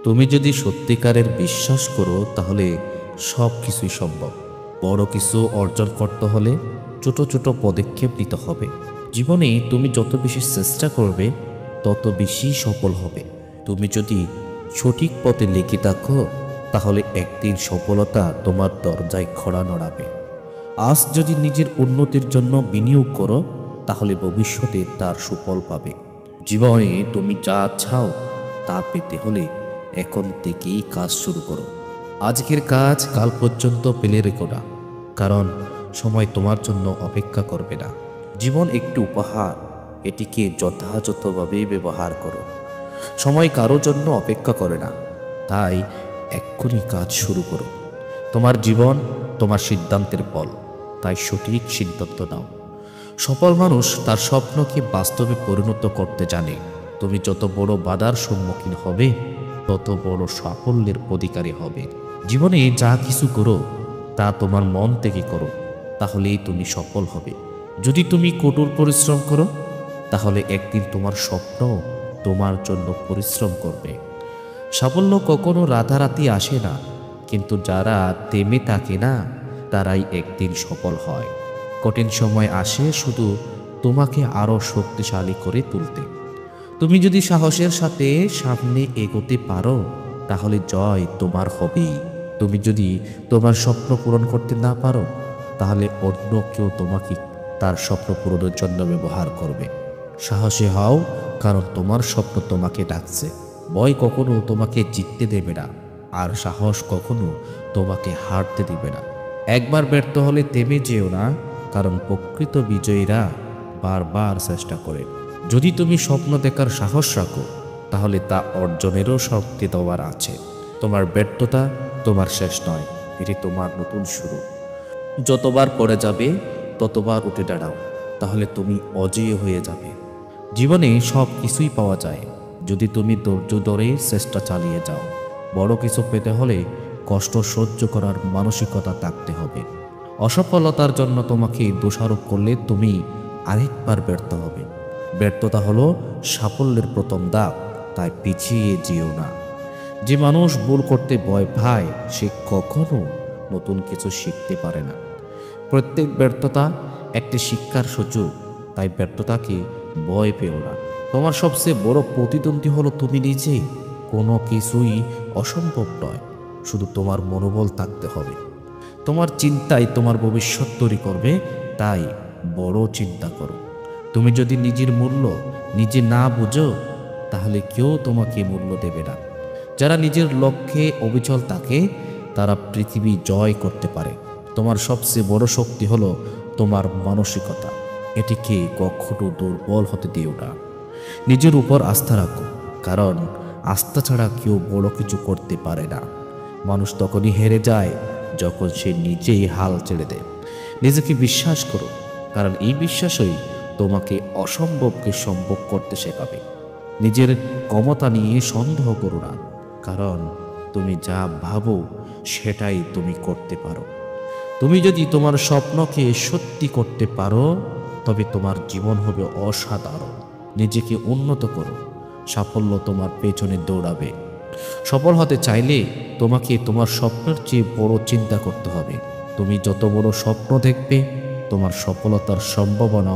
তুমি যদি সত্যিকারের বিশ্বাস করো তাহলে সব কিছুই সম্ভব। বড় কিছু অর্জন করতে হলে ছোট ছোট পদক্ষেপ নিতে হবে। জীবনে তুমি যত বেশি চেষ্টা করবে তত বেশি সফল হবে। তুমি যদি সঠিক পথে লেগে থাকো তাহলে একদিন সফলতা তোমার দরজায় খড়া নড়াবে। আজ যদি নিজের উন্নতির জন্য বিনিয়োগ করো তাহলে ভবিষ্যতে তার সুফল পাবে। জীবনে তুমি যা চাও তা পেতে হলে এখন থেকেই কাজ শুরু করো। আজকের কাজ কাল পর্যন্ত ফেলে রেখো না, কারণ সময় তোমার জন্য অপেক্ষা করবে না। জীবন একটি উপহার, এটিকে যথাযথভাবে ব্যবহার করো। সময় কারো জন্য অপেক্ষা করে না, তাই এক্ষুনি কাজ শুরু করো। তোমার জীবন তোমার সিদ্ধান্তের ফল, তাই সঠিক সিদ্ধান্ত নাও। সফল মানুষ তার স্বপ্নকে বাস্তবে পরিণত করতে জানে। তুমি যত বড় বাধার সম্মুখীন হবে তত বড় সাফল্যের অধিকারী হবে। জীবনে যা কিছু করো তা তোমার মন থেকে করো, তাহলেই তুমি সফল হবে। যদি তুমি কঠোর পরিশ্রম করো তাহলে একদিন তোমার স্বপ্ন তোমার জন্য পরিশ্রম করবে। সাফল্য কখনো রাতারাতি আসে না, কিন্তু যারা থেমে থাকে না তারাই একদিন সফল হয়। কঠিন সময় আসে শুধু তোমাকে আরও শক্তিশালী করে তুলতে। তুমি যদি সাহসের সাথে সামনে এগোতে পারো তাহলে জয় তোমার হবেই। তুমি যদি তোমার স্বপ্ন পূরণ করতে না পারো তাহলে অন্য কেউ তোমাকে তার স্বপ্ন পূরণের জন্য ব্যবহার করবে। সাহসী হও, কারণ তোমার স্বপ্ন তোমাকে ডাকছে। ভয় কখনো তোমাকে জিততে দেবে না, আর সাহস কখনো তোমাকে হারতে দেবে না। একবার ব্যর্থ হলে থেমে যেও না, কারণ প্রকৃত বিজয়ীরা বারবার চেষ্টা করে। যদি তুমি স্বপ্ন দেখার সাহস রাখো তাহলে তা অর্জনেরও শক্তি দেওয়ার আছে। তোমার ব্যর্থতা তোমার শেষ নয়, এটি তোমার নতুন শুরু। যতবার পড়ে যাবে ততবার উঠে দাঁড়াও, তাহলে তুমি অজেয় হয়ে যাবে। জীবনে সব কিছুই পাওয়া যায় যদি তুমি ধৈর্য ধরে চেষ্টা চালিয়ে যাও। বড় কিছু পেতে হলে কষ্ট সহ্য করার মানসিকতা থাকতে হবে। অসফলতার জন্য তোমাকে দোষারোপ করলে তুমি আরেকবার ব্যর্থ হবে। ব্যর্থতা হলো সাফল্যের প্রথম ধাপ, তাই পিছিয়ে যেও না। যে মানুষ ভুল করতে ভয় পায় সে কখনো নতুন কিছু শিখতে পারে না। প্রত্যেক ব্যর্থতা একটি শিক্ষার সুযোগ, তাই ব্যর্থতাকে ভয় পেও না। তোমার সবচেয়ে বড় প্রতিদ্বন্দ্বী হলো তুমি নিজে। কোনো কিছুই অসম্ভব নয়, শুধু তোমার মনোবল থাকতে হবে। তোমার চিন্তাই তোমার ভবিষ্যৎ তৈরি করবে, তাই বড় চিন্তা করো। তুমি যদি নিজের মূল্য নিজে না বুঝো তাহলে কেউ তোমাকে মূল্য দেবে না। যারা নিজের লক্ষ্যে অবিচল থাকে তারা পৃথিবী জয় করতে পারে। তোমার সবচেয়ে বড় শক্তি হলো তোমার মানসিকতা, এটিকে কখনো দুর্বল হতে দিও না। নিজের উপর আস্থা রাখো, কারণ আস্থা ছাড়া কেউ বড় কিছু করতে পারে না। মানুষ তখনই হেরে যায় যখন সে নিজেই হাল ছেড়ে দেয়। নিজেকে বিশ্বাস করো, কারণ এই বিশ্বাসই তোমাকে অসম্ভবকে সম্ভব করতে শেখাবে। নিজের ক্ষমতা নিয়ে সন্দেহ করো না, কারণ তুমি যা ভাবো সেটাই তুমি করতে পারো। তুমি যদি তোমার স্বপ্নকে সত্যি করতে পারো তবে তোমার জীবন হবে অসাধারণ। নিজেকে উন্নত করো, সাফল্য তোমার পেছনে দৌড়াবে। সফল হতে চাইলে তোমাকে তোমার স্বপ্নের চেয়ে বড় চিন্তা করতে হবে। তুমি যত বড় স্বপ্ন দেখবে তোমার সফলতার সম্ভাবনাও